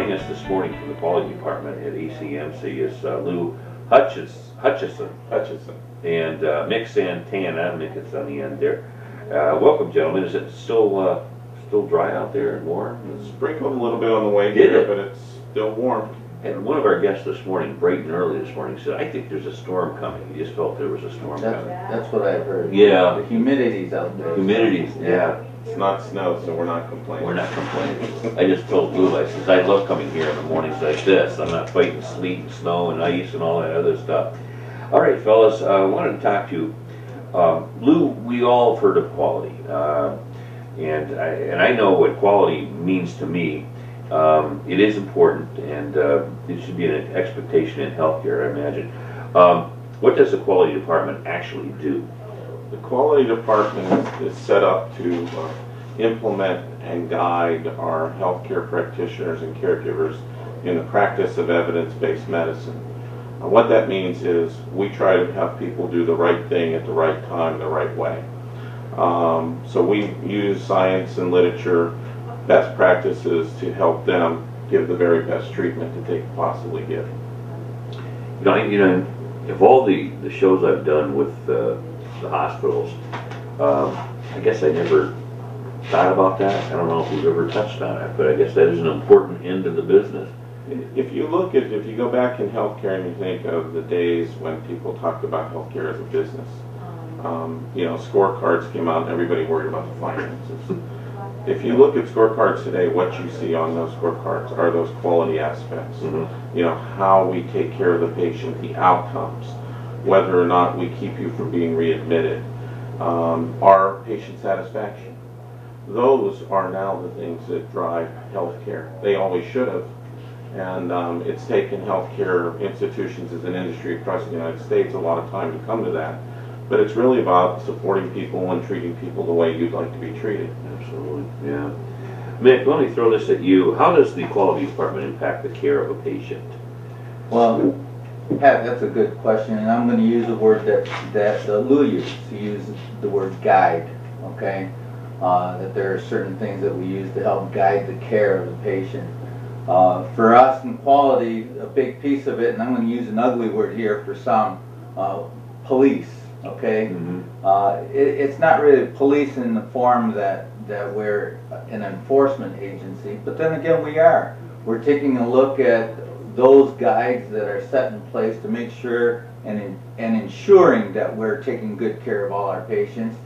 Joining us this morning from the quality department at ACMC is Lou Hutchison. And Mick Santana. Mick is on the end there. Welcome, gentlemen. Is it still dry out there and warm? It's sprinkled a little bit on the way here, but it's still warm. And one of our guests this morning, bright and early this morning, said, "I think there's a storm coming." He just felt there was a storm coming. That's what I've heard. Yeah. The humidity's out there. Humidity's, yeah. It's not snow, so we're not complaining. We're not complaining. I just told Lou, I said, I love coming here in the mornings like this. I'm not fighting sleet and snow and ice and all that other stuff. All right, fellas, I wanted to talk to you. Lou, we all have heard of quality. And I know what quality means to me. It is important, and it should be an expectation in healthcare, I imagine. What does the quality department actually do? The quality department is set up to implement and guide our healthcare practitioners and caregivers in the practice of evidence-based medicine. What that means is we try to have people do the right thing at the right time, the right way. So we use science and literature, best practices to help them give the very best treatment that they can possibly give. You know, of all the shows I've done with the hospitals, I guess I never thought about that. I don't know if we've ever touched on it, but I guess that is an important end of the business. If you go back in healthcare and you think of the days when people talked about healthcare as a business, you know, scorecards came out and everybody worried about the finances. If you look at scorecards today, what you see on those scorecards are those quality aspects. You know, how we take care of the patient, the outcomes, whether or not we keep you from being readmitted, our patient satisfaction. Those are now the things that drive healthcare. They always should have. And it's taken healthcare institutions as an industry across the United States a lot of time to come to that. But it's really about supporting people and treating people the way you'd like to be treated. Absolutely, yeah. Mick, let me throw this at you. How does the quality department impact the care of a patient? Well, Pat, that's a good question, and I'm going to use a word that Lou used. He used the word guide, okay? That there are certain things that we use to help guide the care of the patient. For us in quality, a big piece of it, and I'm going to use an ugly word here for some, police, okay? It's not really police in the form that we're an enforcement agency, but then again we are. We're taking a look at those guides that are set in place to make sure and ensuring that we're taking good care of all our patients.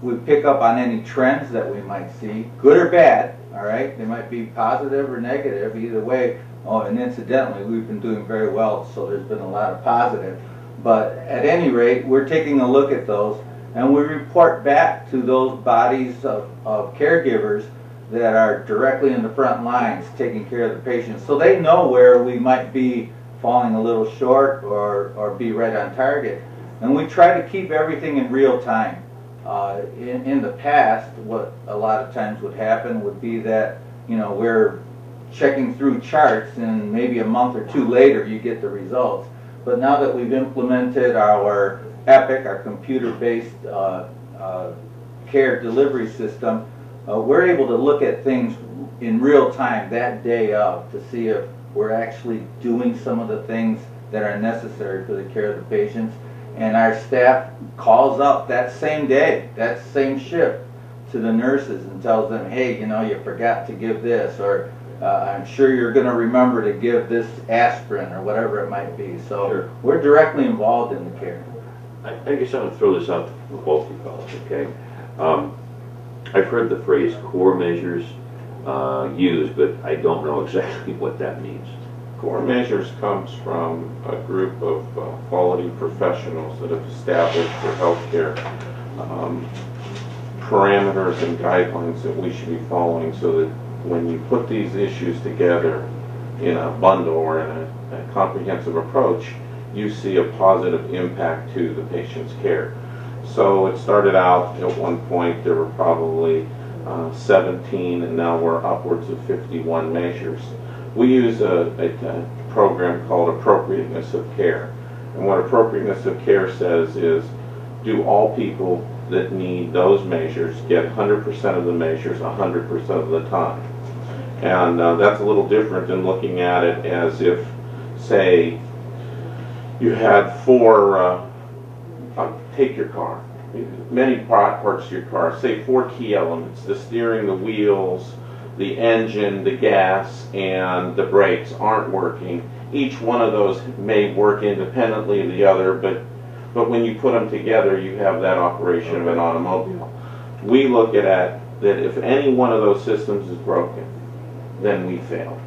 We pick up on any trends that we might see, good or bad, all right? They might be positive or negative, either way. Oh, and incidentally, we've been doing very well, so there's been a lot of positive. But at any rate, we're taking a look at those, and we report back to those bodies of caregivers that are directly in the front lines taking care of the patients, so they know where we might be falling a little short or be right on target. And we try to keep everything in real time. In the past, what a lot of times would happen would be that, you know, we're checking through charts and maybe a month or two later you get the results. But now that we've implemented our EPIC, our computer-based care delivery system, we're able to look at things in real time that day of to see if we're actually doing some of the things that are necessary for the care of the patients. And our staff calls up that same day, that same shift, to the nurses and tells them, hey, you know, you forgot to give this, or I'm sure you're going to remember to give this aspirin, or whatever it might be. So sure, we're directly involved in the care. I guess I'm going to throw this out to both of you fellas, okay? I've heard the phrase core measures used, but I don't know exactly what that means. Core measures comes from a group of quality professionals that have established for healthcare parameters and guidelines that we should be following, so that when you put these issues together in a bundle or in a comprehensive approach, you see a positive impact to the patient's care. So it started out at one point there were probably 17, and now we're upwards of 51 measures. We use a program called appropriateness of care. And what appropriateness of care says is, do all people that need those measures get 100% of the measures 100% of the time? And that's a little different than looking at it as if, say, you had four, take your car, many parts of your car, say 4 key elements: the steering, the wheels, the engine, the gas, and the brakes aren't working. Each one of those may work independently of the other, but when you put them together, you have that operation of an automobile. We look at that if any one of those systems is broken, then we fail.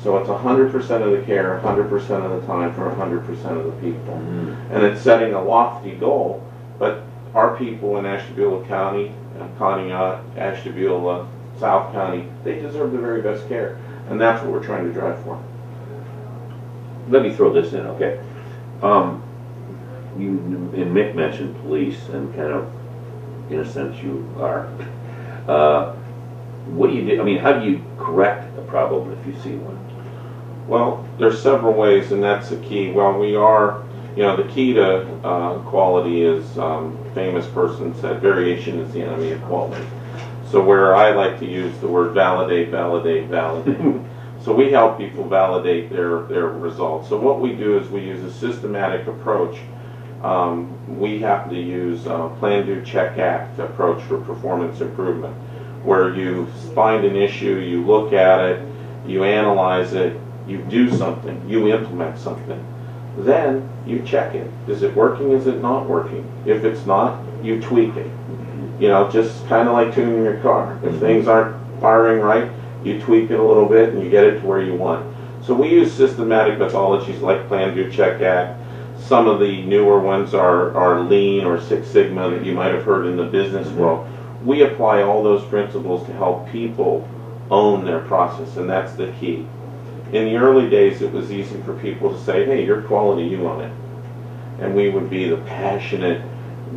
So it's 100% of the care, 100% of the time for 100% of the people. And it's setting a lofty goal, but our people in Ashtabula County, Ashtabula, South County, they deserve the very best care. And that's what we're trying to drive for. Let me throw this in, okay? You and Mick mentioned police, and kind of, in a sense, you are. What do you do? I mean, how do you correct a problem if you see one? Well, there's several ways, and that's the key. Well, we are, the key to quality is, famous person said, variation is the enemy of quality. So where I like to use the word validate, validate, validate. So we help people validate their results. So what we do is we use a systematic approach. We happen to use Plan, Do, Check, Act approach for performance improvement, where you find an issue, you look at it, you analyze it, you do something, you implement something. Then you check it. Is it working? Is it not working? If it's not, you tweak it. Just kind of like tuning your car. If things aren't firing right, you tweak it a little bit and you get it to where you want. So we use systematic methodologies like Plan, Do, Check, Act. Some of the newer ones are Lean or Six Sigma that you might have heard in the business world. We apply all those principles to help people own their process, and that's the key. In the early days, it was easy for people to say, hey, your quality, you own it. And we would be the passionate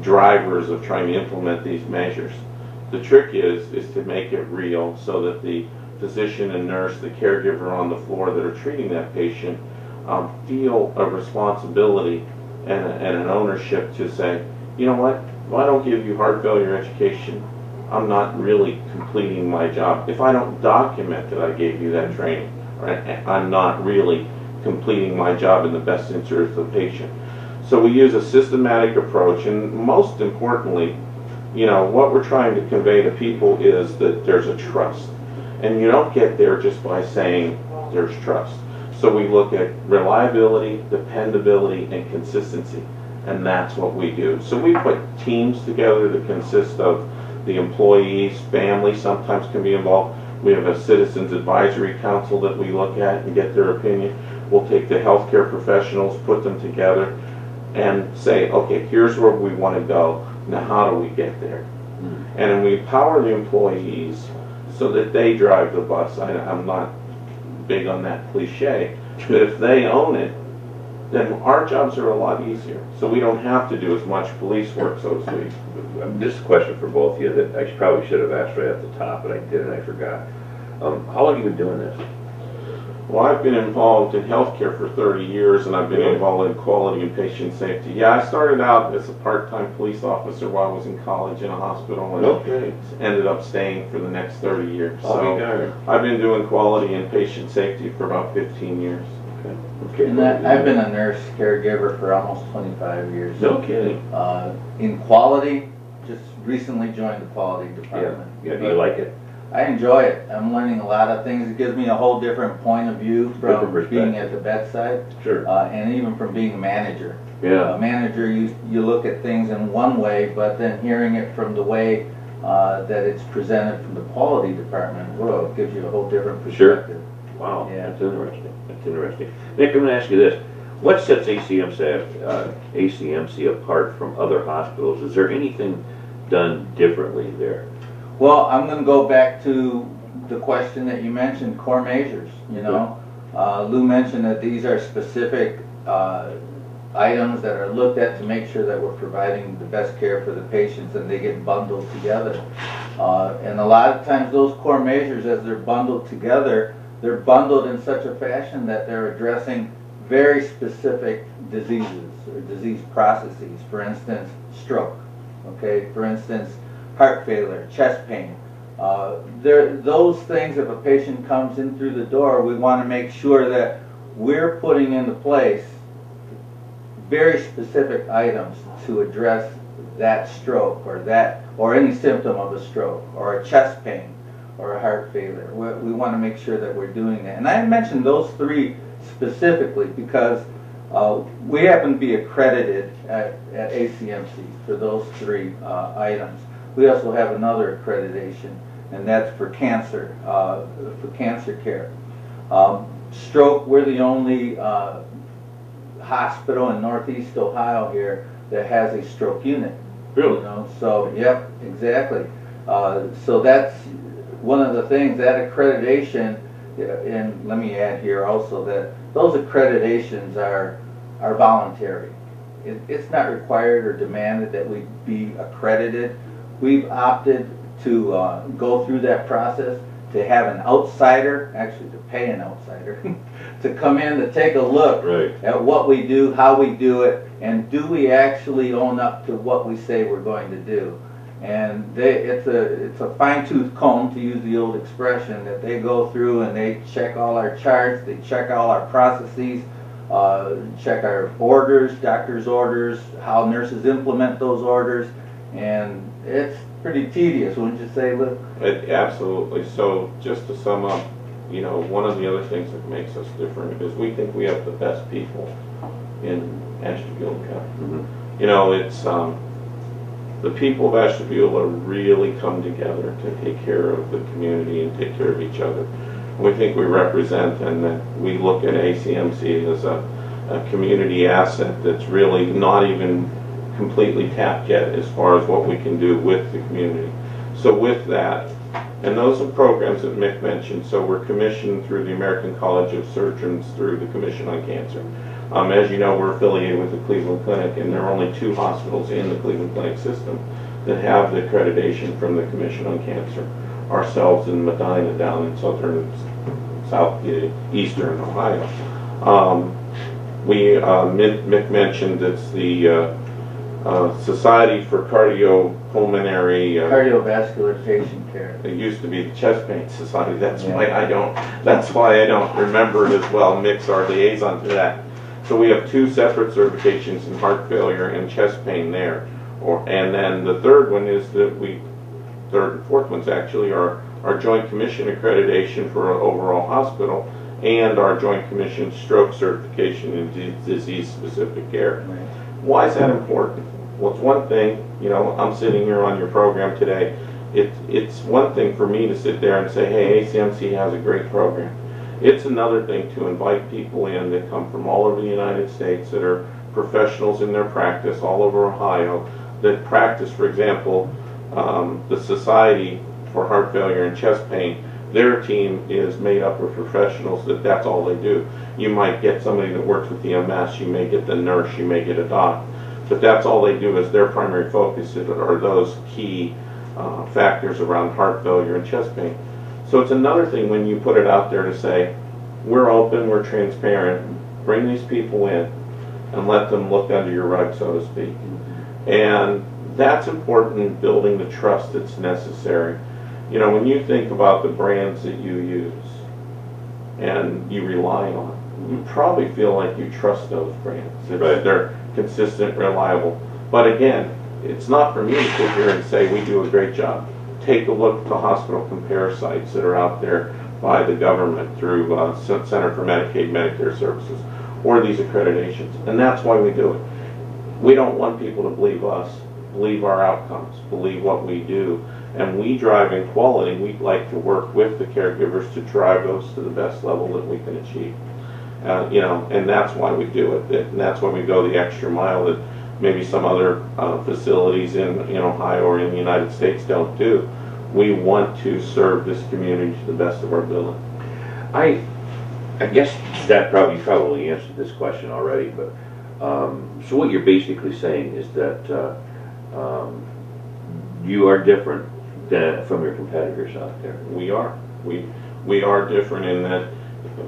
drivers of trying to implement these measures. The trick is to make it real so that the physician and nurse, the caregiver on the floor that are treating that patient, feel a responsibility and an ownership to say, you know what, if I don't give you heart failure education, I'm not really completing my job. If I don't document that I gave you that training, right, I'm not really completing my job in the best interest of the patient. So we use a systematic approach, and most importantly, what we're trying to convey to people is that there's a trust. And you don't get there just by saying there's trust. So we look at reliability, dependability, and consistency, and that's what we do. So we put teams together that consist of the employees, family sometimes can be involved. We have a citizens advisory council that we look at and get their opinion. We'll take the healthcare professionals, put them together, and say, okay, here's where we want to go. Now how do we get there? And then we empower the employees so that they drive the bus. I'm not big on that cliche, but if they own it, then our jobs are a lot easier. So we don't have to do as much police work, so to speak. This is a question for both of you that I probably should have asked right at the top, but I did and I forgot. How long have you been doing this? Well, I've been involved in healthcare for 30 years, and I've been involved in quality and patient safety. Yeah, I started out as a part-time police officer while I was in college in a hospital, and ended up staying for the next 30 years. So I've been doing quality and patient safety for about 15 years. Okay. And I've been a nurse caregiver for almost 25 years. No kidding. In quality, just recently joined the quality department. Yeah, do you like it? I enjoy it. I'm learning a lot of things. It gives me a whole different point of view from being at the bedside. Sure. And even from being a manager. Yeah. A manager, you look at things in one way, but then hearing it from the way that it's presented from the quality department, well, it gives you a whole different perspective. Sure. Wow, yeah. That's interesting. That's interesting. Nick, I'm going to ask you this. What sets ACMC apart from other hospitals? Is there anything done differently there? Well, I'm going to go back to the question that you mentioned, core measures. Lou mentioned that these are specific items that are looked at to make sure that we're providing the best care for the patients, and they get bundled together. And a lot of times those core measures, as they're bundled together, they're bundled in such a fashion that they're addressing very specific diseases or disease processes. For instance, stroke. Okay. For instance, heart failure, chest pain, Those things, if a patient comes in through the door, we want to make sure that we're putting into place very specific items to address that stroke or any symptom of a stroke or a chest pain or a heart failure. We want to make sure that we're doing that. And I mentioned those three specifically because we happen to be accredited at ACMC for those three items. We also have another accreditation, and that's for cancer care. Stroke, we're the only hospital in Northeast Ohio here that has a stroke unit. Really? You know, so, yep, exactly. So that's one of the things, that accreditation, and let me add here also that those accreditations are voluntary. It's not required or demanded that we be accredited. We've opted to go through that process, to have an outsider, actually to pay an outsider, to come in to take a look at what we do, how we do it, and do we actually own up to what we say we're going to do. And it's a fine-tooth comb, to use the old expression, that they go through and they check all our charts, they check all our processes, check our orders, doctor's orders, how nurses implement those orders, and it's pretty tedious, wouldn't you say, Luke? Absolutely. So just to sum up, you know, one of the other things that makes us different is we think we have the best people in Ashtabula County. Mm-hmm. You know, it's the people of Ashtabula really come together to take care of the community and take care of each other. We think we represent, and that we look at ACMC as a community asset that's really not even completely tapped yet as far as what we can do with the community. So with that, and those are programs that Mick mentioned, so we're commissioned through the American College of Surgeons through the Commission on Cancer. As you know, we're affiliated with the Cleveland Clinic, and there are only 2 hospitals in the Cleveland Clinic system that have the accreditation from the Commission on Cancer. Ourselves in Medina down in eastern Ohio. Mick mentioned it's the Society for Cardiopulmonary Cardiovascular Patient Care. It used to be the Chest Pain Society. That's why I don't remember it as well. Mick's our liaison to that. So we have 2 separate certifications in heart failure and chest pain there. And then the third one is that third and fourth ones actually are our Joint Commission accreditation for an overall hospital and our Joint Commission stroke certification in disease-specific care. Right. Why is that important? Well, it's one thing, you know, I'm sitting here on your program today. It's one thing for me to sit there and say, hey, ACMC has a great program. It's another thing to invite people in that come from all over the United States that are professionals in their practice all over Ohio that practice, for example, the Society for Heart Failure and Chest Pain. Their team is made up of professionals that's all they do. You might get somebody that works with the MS, you may get the nurse, you may get a doc, but that's all they do is their primary focus are those key factors around heart failure and chest pain. So it's another thing when you put it out there to say, we're open, we're transparent, bring these people in and let them look under your rug, so to speak. And that's important in building the trust that's necessary. You know, when you think about the brands that you use and you rely on, you probably feel like you trust those brands. They're consistent, reliable. But again, it's not for me to sit here and say we do a great job. Take a look at the hospital compare sites that are out there by the government through Center for Medicaid Medicare Services or these accreditations. And that's why we do it. We don't want people to believe us, believe our outcomes, believe what we do. And we drive in quality. We'd like to work with the caregivers to drive those to the best level that we can achieve. You know, and that's why we do it. And that's why we go the extra mile that maybe some other facilities in Ohio or in the United States don't do. We want to serve this community to the best of our ability. I guess that probably answered this question already, but so what you're basically saying is that you are different from your competitors out there. We are. We are different in that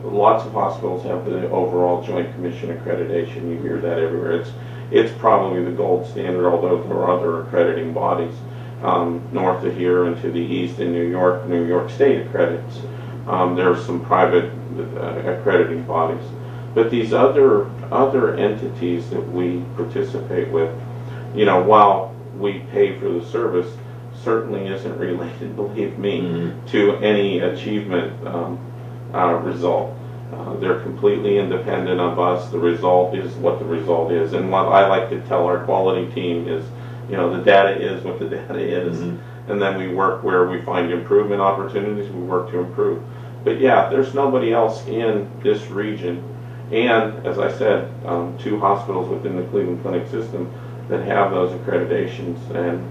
lots of hospitals have the overall Joint Commission accreditation. You hear that everywhere. It's probably the gold standard, although there are other accrediting bodies. north of here and to the east in New York State accredits. There are some private accrediting bodies. But these other entities that we participate with, you know, while we pay for the service, certainly isn't related, believe me, to any achievement result. They're completely independent of us. The result is what the result is. And what I like to tell our quality team is, you know, the data is what the data is. And then we work where we find improvement opportunities, we work to improve. But yeah, there's nobody else in this region. And as I said, 2 hospitals within the Cleveland Clinic system that have those accreditations. And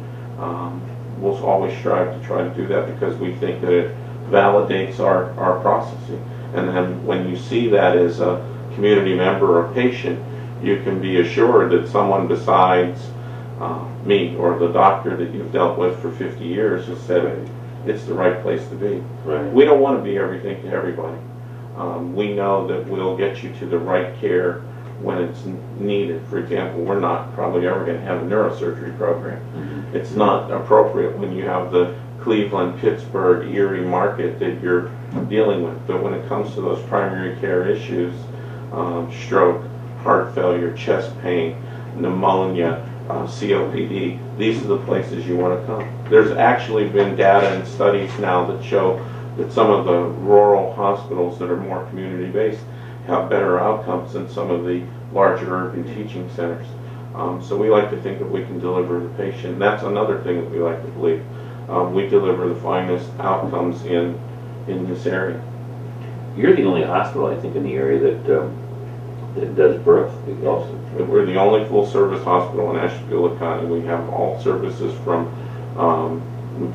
we'll always strive to try to do that because we think that it validates our processing. And then when you see that as a community member or patient, you can be assured that someone besides me or the doctor that you've dealt with for 50 years has said it's the right place to be. Right. We don't want to be everything to everybody. We know that we'll get you to the right care when it's needed. For example, we're not probably ever going to have a neurosurgery program. It's not appropriate when you have the Cleveland, Pittsburgh, Erie market that you're dealing with. But when it comes to those primary care issues, stroke, heart failure, chest pain, pneumonia, COPD, these are the places you want to come. There's actually been data and studies now that show that some of the rural hospitals that are more community-based have better outcomes than some of the larger urban teaching centers. So we like to think that we can deliver the patient. And that's another thing that we like to believe. We deliver the finest outcomes in this area. You're the only hospital, I think, in the area that does birth also. We're the only full-service hospital in Ashtabula County. We have all services from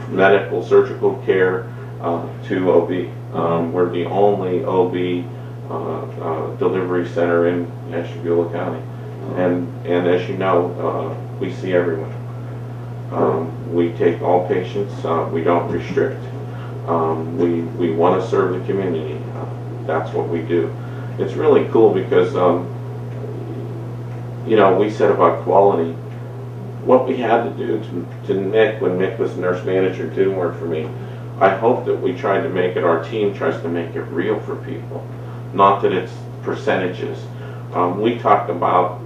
medical, surgical care to OB. We're the only OB delivery center in Ashtabula County. And as you know, we see everyone. We take all patients. We don't restrict. We want to serve the community. That's what we do. It's really cool because, you know, we said about quality. What we had to do to Mick, when Mick was nurse manager, didn't work for me. I hope that we tried to make it, our team tries to make it real for people. Not that it's percentages. We talked about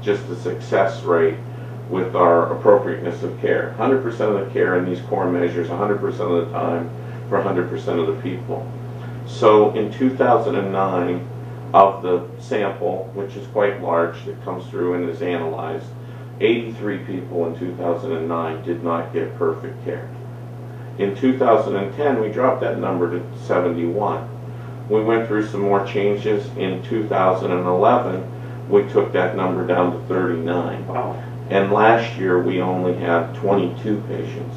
just the success rate with our appropriateness of care. 100% of the care in these core measures, 100% of the time for 100% of the people. So in 2009, of the sample, which is quite large, that comes through and is analyzed, 83 people in 2009 did not get perfect care. In 2010, we dropped that number to 71. We went through some more changes. In 2011, we took that number down to 39. Wow. And last year, we only had 22 patients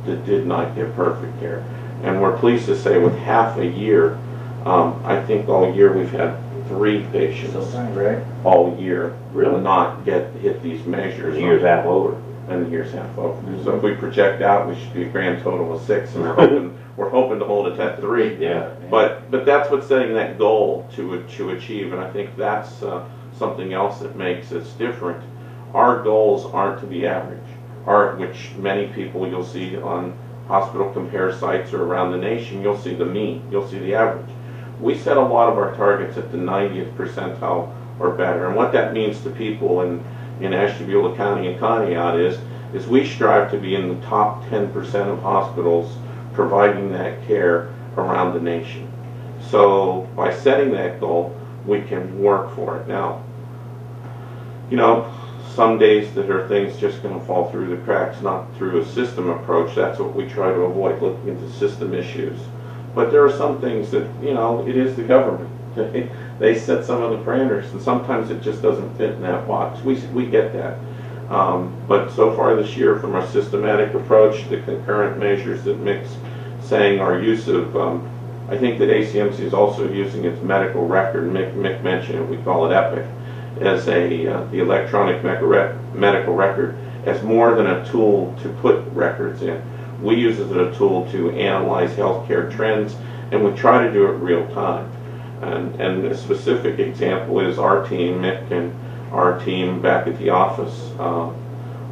that did not get perfect care. And we're pleased to say with half a year, I think all year we've had 3 patients Right. all year Really? not hit these measures. The year's half over. And the year's half over. So if we project out, we should be a grand total of 6, and we're hoping to hold it at 3. Yeah. But that's what's setting that goal to achieve, and I think that's something else that makes us different. Our goals aren't to be average, which many people you'll see on hospital compare sites or around the nation, you'll see the mean, you'll see the average. We set a lot of our targets at the 90th percentile or better, and what that means to people in Ashtabula County and Conneaut is we strive to be in the top 10% of hospitals providing that care around the nation. So by setting that goal, we can work for it. Now, you know, some days there are things just going to fall through the cracks, not through a system approach. That's what we try to avoid, looking into system issues. But there are some things that, you know, it is the government. They set some of the parameters, and sometimes it just doesn't fit in that box. We get that. But so far this year, from our systematic approach, the concurrent measures that Mick's saying, our use of, I think that ACMC is also using its medical record. Mick mentioned it, we call it EPIC, as the electronic medical record, as more than a tool to put records in. We use it as a tool to analyze healthcare trends, and we try to do it real time. And a specific example is our team, Mick and our team back at the office,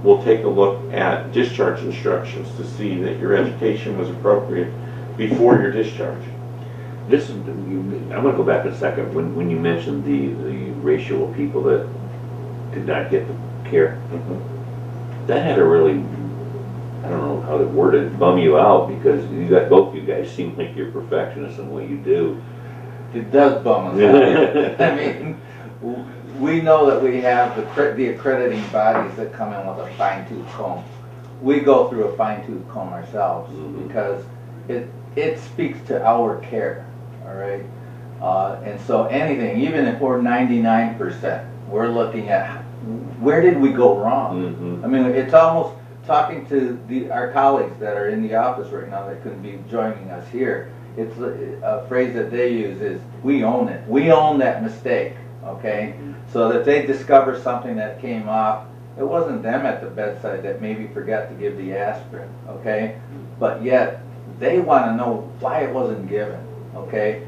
we'll take a look at discharge instructions to see that your education was appropriate before your discharge. This, I'm going to go back a second. When you mentioned the ratio of people that did not get the care, that had a really, I don't know how to word it, bum you out, because you got both you guys seem like you're perfectionists in what you do. It does bum us out. I mean, we know that we have the accrediting bodies that come in with a fine-tooth comb. We go through a fine-tooth comb ourselves because it speaks to our care, all right? And so anything, even if we're 99%, we're looking at where did we go wrong? I mean, it's almost talking to our colleagues that are in the office right now that couldn't be joining us here. It's a phrase that they use is, we own it. We own that mistake, okay? So that they discover something that came off, it wasn't them at the bedside that maybe forgot to give the aspirin, okay? But yet, they want to know why it wasn't given, okay?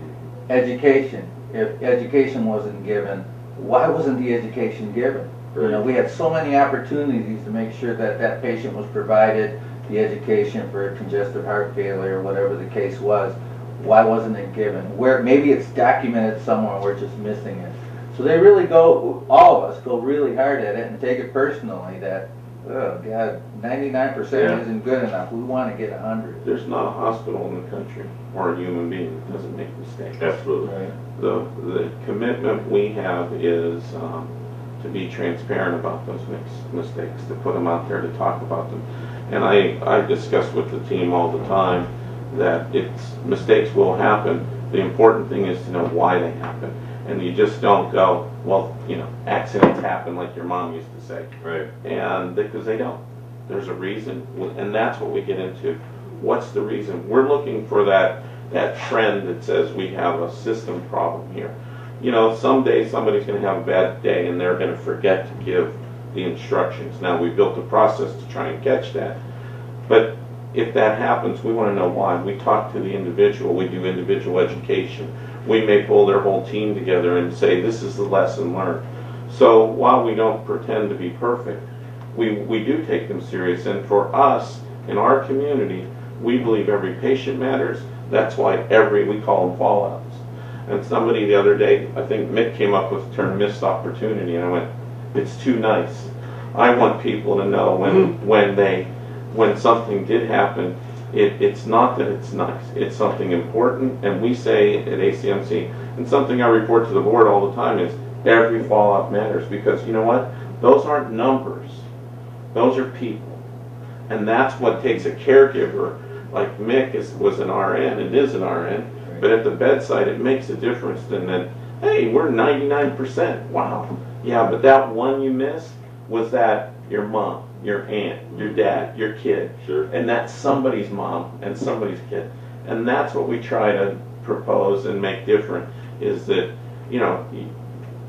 Education. If education wasn't given, why wasn't the education given? You know, we had so many opportunities to make sure that that patient was provided the education for congestive heart failure or whatever the case was. Why wasn't it given? Where maybe it's documented somewhere, we're just missing it. So they really go, all of us go really hard at it and take it personally that, oh God, 99% isn't good enough. We want to get 100. There's not a hospital in the country or a human being that doesn't make mistakes. Absolutely. Right. The commitment we have is to be transparent about those mistakes, to put them out there, to talk about them. And I discuss with the team all the time that mistakes will happen. The important thing is to know why they happen. And you just don't go, well, you know, accidents happen like your mom used to say. Right. And because they don't. There's a reason. And that's what we get into. What's the reason? We're looking for that trend that says we have a system problem here. You know, someday somebody's going to have a bad day and they're going to forget to give the instructions. Now, we built a process to try and catch that. But if that happens, we want to know why. We talk to the individual. We do individual education. We may pull their whole team together and say, this is the lesson learned. So while we don't pretend to be perfect, we do take them serious. And for us, in our community, we believe every patient matters. That's why we call them fallouts. And somebody the other day, I think Mick came up with the term missed opportunity, and I went, it's too nice. I want people to know when something did happen, it's not that it's nice, it's something important. And we say at ACMC, and something I report to the board all the time is, every fallout matters, because you know what? Those aren't numbers. Those are people. And that's what takes a caregiver, like Mick was an RN and is an RN, but at the bedside it makes a difference than that, hey, we're 99%. Wow. Yeah, but that one you missed was that your mom, your aunt, your dad, your kid. Sure. And that's somebody's mom and somebody's kid. And that's what we try to propose and make different, is that, you know,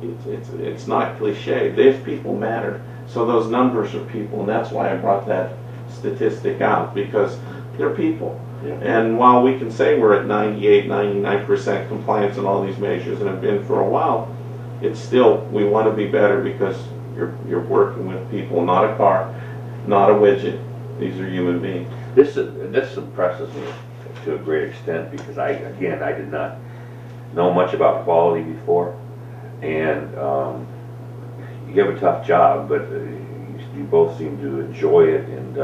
it's not cliche. These people matter. So those numbers are people, and that's why I brought that statistic out, because they're people. Yeah. And while we can say we're at 98, 99% compliance in all these measures and have been for a while, it's still, we want to be better, because you're working with people, not a car, not a widget. These are human beings. This impresses me to a great extent, because I did not know much about quality before, and you have a tough job, but you both seem to enjoy it, and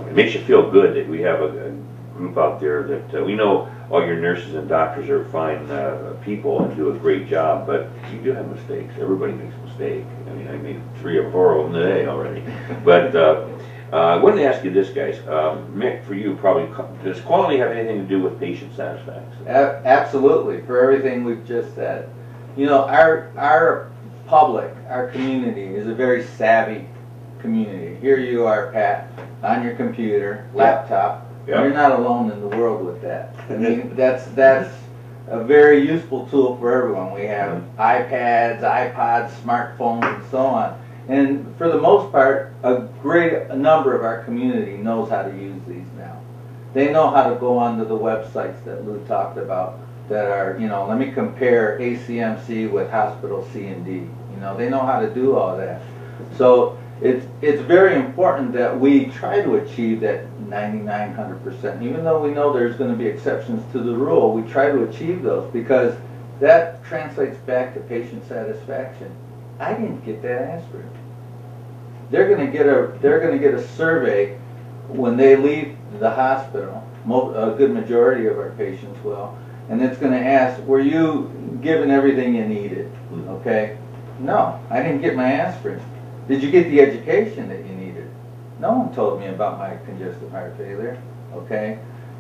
it makes you feel good that we have a group out there that we know all your nurses and doctors are fine people and do a great job, but you do have mistakes. Everybody makes mistakes. I mean, I made 3 or 4 of them today already. But I wanted to ask you this, guys. Mick, for you, probably, does quality have anything to do with patient satisfaction? Absolutely, for everything we've just said. You know, our public, our community is a very savvy community. Here you are, Pat, on your computer, laptop. Yeah. You're not alone in the world with that. I mean, that's a very useful tool for everyone. We have iPads, iPods, smartphones, and so on. And for the most part, a great number of our community knows how to use these now. They know how to go onto the websites that Lou talked about that are, you know, let me compare ACMC with Hospital C and D. You know, they know how to do all that. So it's very important that we try to achieve that 99-100%. Even though we know there's going to be exceptions to the rule, we try to achieve those because that translates back to patient satisfaction. I didn't get that aspirin. They're going to get a survey when they leave the hospital. A good majority of our patients will, and it's going to ask, "Were you given everything you needed?" Okay. No, I didn't get my aspirin. Did you get the education that you needed? No one told me about my congestive heart failure. Okay.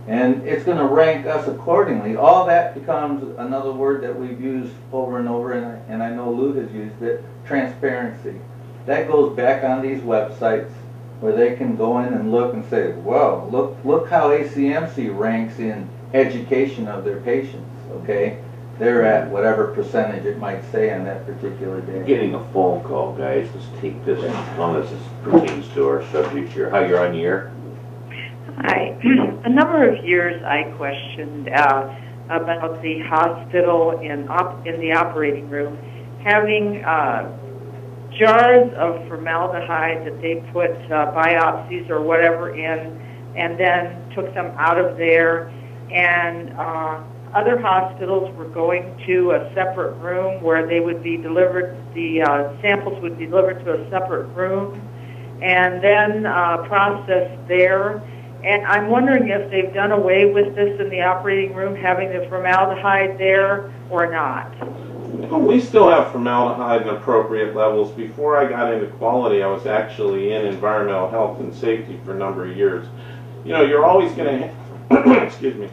And it's going to rank us accordingly. All that becomes another word that we've used over and over, and I know Lou has used it, transparency. That goes back on these websites where they can go in and look and say, "Whoa, look how ACMC ranks in education of their patients." Okay. They're at whatever percentage it might say on that particular day. Getting a phone call, guys. Let's take this as long as this pertains to our subject here. Hi, you're on the air. Hi. A number of years I questioned about the hospital in the operating room having jars of formaldehyde that they put biopsies or whatever in, and then took them out of there, and other hospitals were going to a separate room where they would be delivered, the samples would be delivered to a separate room and then processed there. And I'm wondering if they've done away with this in the operating room, having the formaldehyde there or not. Well, we still have formaldehyde in appropriate levels. Before I got into quality, I was actually in environmental health and safety for a number of years. You know, you're always going to, excuse me.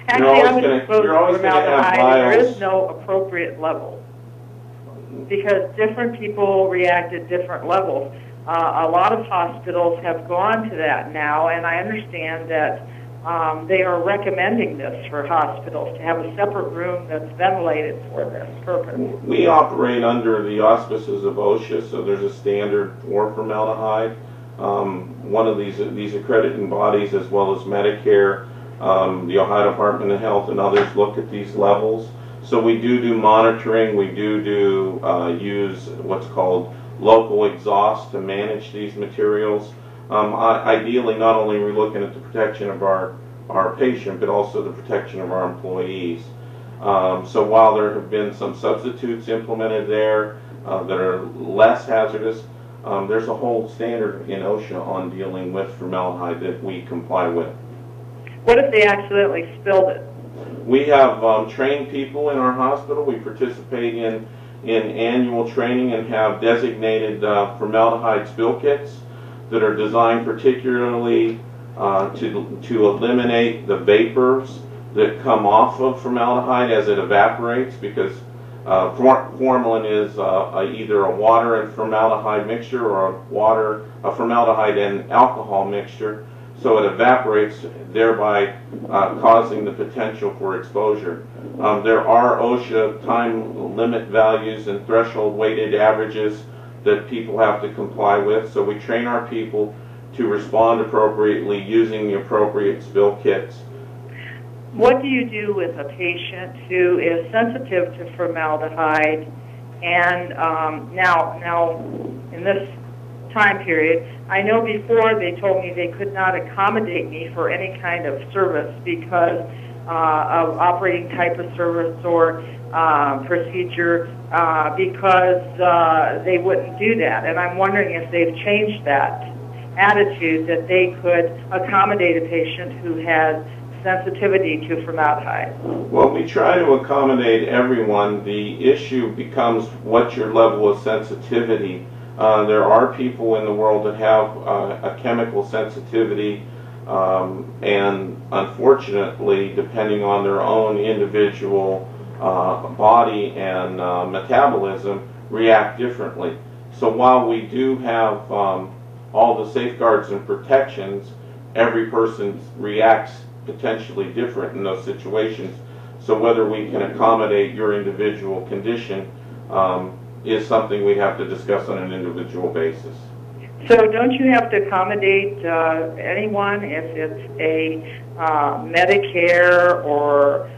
Actually, I'm going to quote formaldehyde. There is no appropriate level because different people react at different levels. A lot of hospitals have gone to that now, and I understand that they are recommending this for hospitals to have a separate room that's ventilated for this purpose. We operate under the auspices of OSHA, so there's a standard for formaldehyde. One of these accrediting bodies, as well as Medicare, the Ohio Department of Health, and others look at these levels. So we do monitoring. We do use what's called local exhaust to manage these materials. Ideally, not only are we looking at the protection of our patient, but also the protection of our employees. So while there have been some substitutes implemented there that are less hazardous, there's a whole standard in OSHA on dealing with formaldehyde that we comply with. What if they accidentally spilled it? We have trained people in our hospital. We participate in annual training and have designated formaldehyde spill kits that are designed particularly to eliminate the vapors that come off of formaldehyde as it evaporates, because formalin is either a water and formaldehyde mixture or a formaldehyde and alcohol mixture. So it evaporates, thereby causing the potential for exposure. There are OSHA time limit values and threshold weighted averages that people have to comply with. So we train our people to respond appropriately using the appropriate spill kits. What do you do with a patient who is sensitive to formaldehyde and now in this time period, I know before they told me they could not accommodate me for any kind of service because of operating type of service or procedure because they wouldn't do that. And I'm wondering if they've changed that attitude that they could accommodate a patient who has sensitivity to formaldehyde. Well, we try to accommodate everyone. The issue becomes what's your level of sensitivity. There are people in the world that have a chemical sensitivity, and unfortunately, depending on their own individual body and metabolism, react differently. So while we do have all the safeguards and protections, every person reacts potentially different in those situations. So whether we can accommodate your individual condition is something we have to discuss on an individual basis. So don't you have to accommodate anyone if it's a Medicare or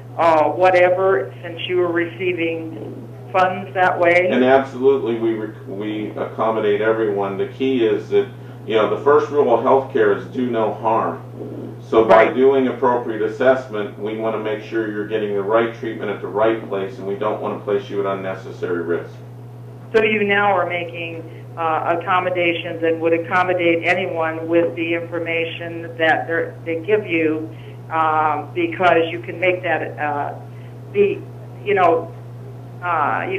whatever, since you were receiving funds that way? And absolutely, we accommodate everyone. The key is that, you know, the first rule of healthcare is do no harm. So by Right. doing appropriate assessment, we want to make sure you're getting the right treatment at the right place, and we don't want to place you at unnecessary risk. So you now are making accommodations and would accommodate anyone with the information that they give you, because you can make that you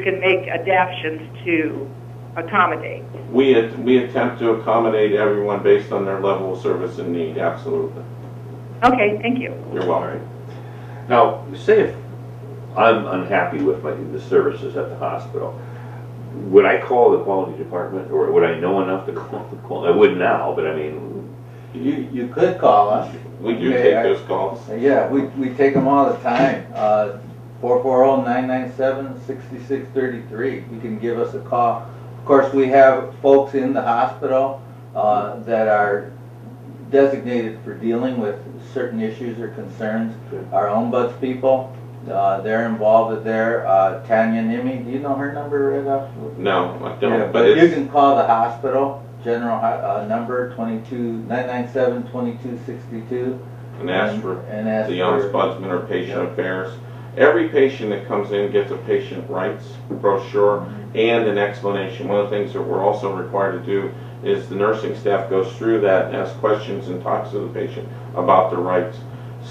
can make adaptations to accommodate. We attempt to accommodate everyone based on their level of service and need, absolutely. Okay, thank you. You're welcome. Now, say if I'm unhappy with the services at the hospital, would I call the quality department, or would I know enough to call the quality? I wouldn't now, but I mean, You could call us. We do Okay, take those calls. Yeah, we take them all the time. 440-997-6633. You can give us a call. Of course, we have folks in the hospital that are designated for dealing with certain issues or concerns. Our ombuds people, they're involved there. Tanya Nimi, do you know her number right off? No, I don't. Yeah, but you can call the hospital general number 997-2262 and ask for and ask the for ombudsman or patient affairs. Every patient that comes in gets a patient rights brochure and an explanation. One of the things that we're also required to do is the nursing staff goes through that and asks questions and talks to the patient about their rights.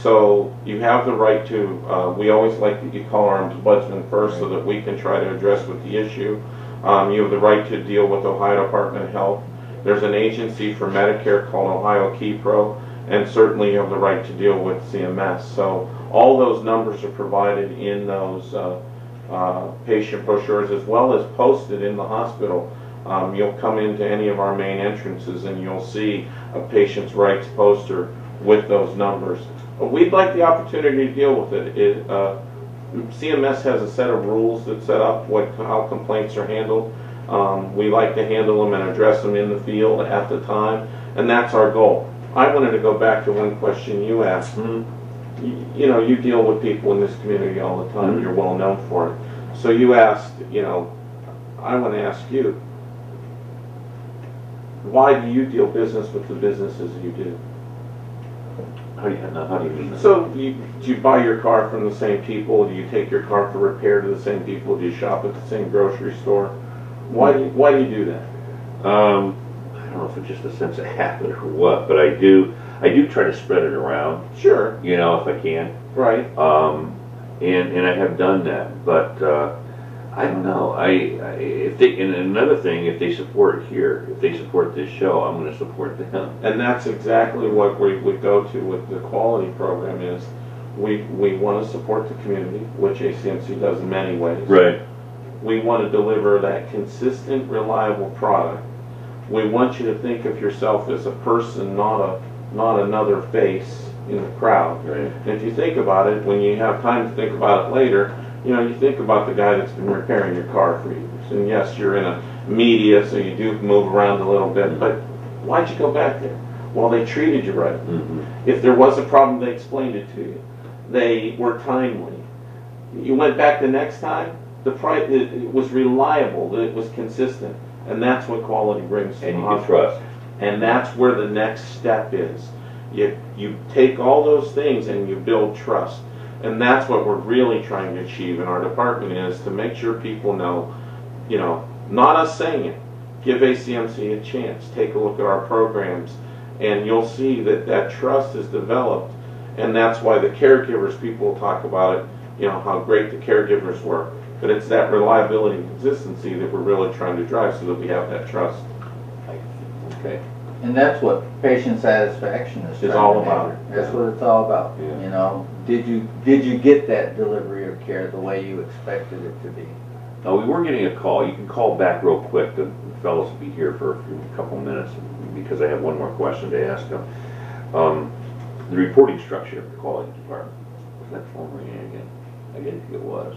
So you have the right to, we always like that you call our ombudsman first so that we can try to address with the issue. You have the right to deal with Ohio Department of Health. There's an agency for Medicare called Ohio KeyPro, and certainly you have the right to deal with CMS. So all those numbers are provided in those patient brochures, as well as posted in the hospital. You'll come into any of our main entrances and you'll see a patient's rights poster with those numbers. We'd like the opportunity to deal with it. CMS has a set of rules that set up how complaints are handled. We like to handle them and address them in the field at the time, and that's our goal. I wanted to go back to one question you asked. You know, you deal with people in this community all the time. You're well known for it. So you asked, you know, I want to ask you, why do you deal business with the businesses you do? how do you mean that? So do you buy your car from the same people? Do you take your car for repair to the same people? Do you shop at the same grocery store? Why do you do that? I don't know if it's just a sense of habit or what, but I do try to spread it around. Sure. You know, if I can. Right. And I have done that, but I don't know. And another thing, if they support here, if they support this show, I'm going to support them. And that's exactly what we would go to with the quality program is we want to support the community, which ACMC does in many ways. Right. We want to deliver that consistent, reliable product. We want you to think of yourself as a person, not another face in the crowd. Right. And if you think about it, when you have time to think about it later, you know, you think about the guy that's been repairing your car for years. And yes, you're in a media, so you do move around a little bit, but why'd you go back there? Well, they treated you right. Mm-hmm. If there was a problem, they explained it to you. They were timely. You went back the next time, the price, it was reliable, it was consistent. And that's what quality brings to And the you can hospital. trust. And that's where the next step is. You take all those things and you build trust. And that's what we're really trying to achieve in our department is to make sure people know, you know, not us saying it, give ACMC a chance, take a look at our programs, and you'll see that that trust is developed. And that's why the caregivers, people talk about it, you know, how great the caregivers were. But it's that reliability and consistency that we're really trying to drive so that we have that trust. Okay. And that's what patient satisfaction is trying all to about. measure. That's what it's all about. Yeah. You know, did you get that delivery of care the way you expected it to be? Now, we were getting a call. You can call back real quick. The fellows will be here for a couple minutes because I have one more question to ask them. The reporting structure of the quality department. Was that phone ringing again? I didn't think it was.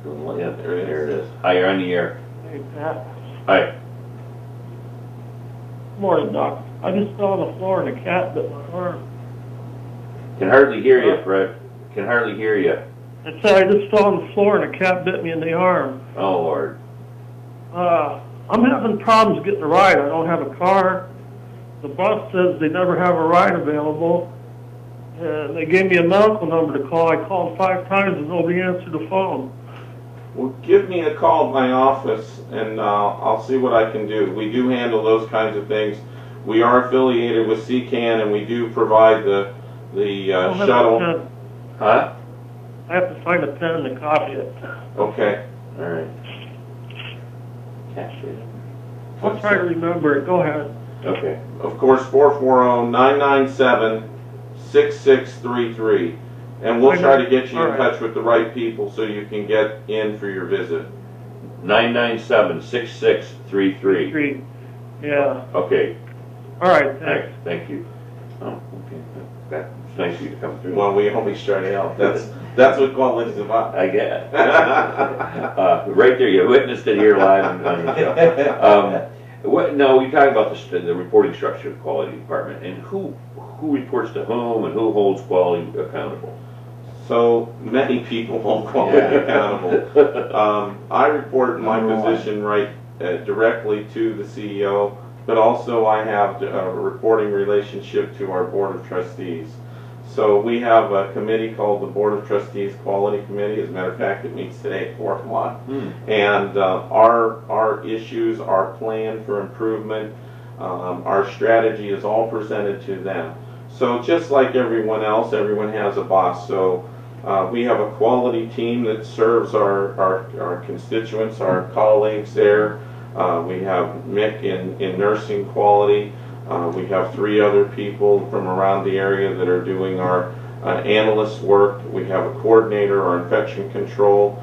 Yeah, there it is. Hi, you're on the air. Hey, Pat. Hi. Morning, Doc. I just fell on the floor and a cat bit my arm. Can hardly hear you, Fred. Can hardly hear you. I said I just fell on the floor and a cat bit me in the arm. Oh, Lord. I'm having problems getting a ride. I don't have a car. The bus says they never have a ride available. And they gave me a medical number to call. I called 5 times and nobody answered the phone. Well, give me a call at my office, and I'll see what I can do. We do handle those kinds of things. We are affiliated with CCAN, and we do provide the I don't have a shuttle. pen. Huh? I have to find a pen and copy it. Okay. All right. Catch it. I'll try to remember it. Go ahead. Okay. Of course, 440-997-6633. And we'll try to get you in touch with the right people so you can get in for your visit. 997-6633. Three. Yeah. Okay. All right. Thanks. Thank you. Oh, okay. That's nice of you to come through. Well, we always try to help. That's what quality's about. I get it. Right there, you witnessed it here live on the show. No, we talk about the reporting structure of the quality department and who reports to whom and who holds quality accountable. So many people hold quality accountable. I report my position right directly to the CEO, but also I have a reporting relationship to our Board of Trustees. So we have a committee called the Board of Trustees Quality Committee. As a matter of fact, it meets today at 4 o'clock. And our issues, our plan for improvement, our strategy is all presented to them. So just like everyone else, everyone has a boss. So we have a quality team that serves our constituents, our colleagues there. We have Mick in nursing quality. We have 3 other people from around the area that are doing our analyst work. We have a coordinator, our infection control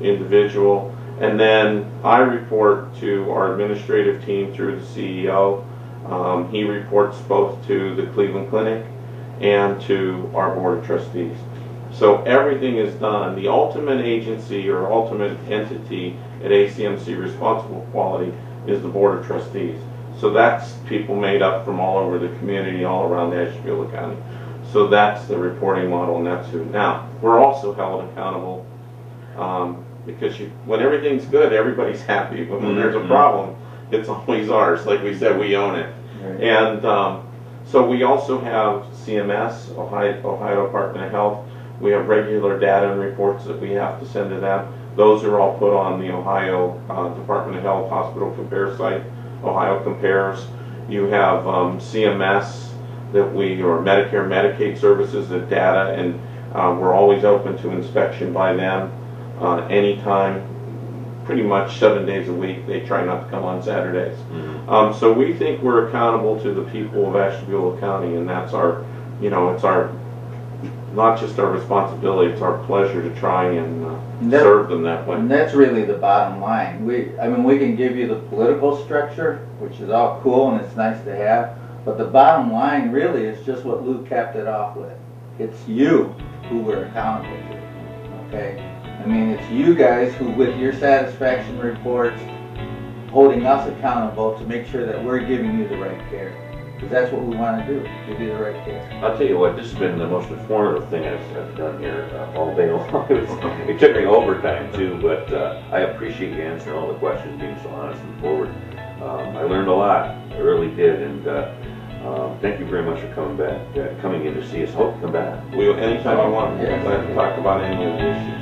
individual. And then I report to our administrative team through the CEO. He reports both to the Cleveland Clinic and to our Board of Trustees. So everything is done. The ultimate agency or ultimate entity at ACMC responsible for quality is the Board of Trustees. So that's people made up from all over the community, all around Ashtabula County. So that's the reporting model, and that's who. Now, we're also held accountable because when everything's good, everybody's happy. But when there's a problem, it's always ours. Like we said, we own it. Right. And so we also have CMS, Ohio Department of Health. We have regular data and reports that we have to send to them. Those are all put on the Ohio Department of Health Hospital Compare site. Ohio Compares. You have CMS or Medicare, Medicaid services, the data, and we're always open to inspection by them anytime, pretty much 7 days a week. They try not to come on Saturdays. So we think we're accountable to the people of Ashtabula County, and that's our, it's our, not just our responsibility, it's our pleasure to try and serve them that way. And that's really the bottom line. We can give you the political structure, which is all cool and it's nice to have, but the bottom line really is just what Lou capped it off with. It's you who we're accountable to, okay? It's you guys who, with your satisfaction reports, holding us accountable to make sure that we're giving you the right care. Because that's what we want to do, give you the right care. I'll tell you what, this has been the most informative thing I've done here all day long. It took me overtime too, but I appreciate you answering all the questions, being so honest and forward. I learned a lot, I really did, and thank you very much for coming back, coming in to see us. Hope you come back. Anytime you want, we're glad to talk about any of the issues.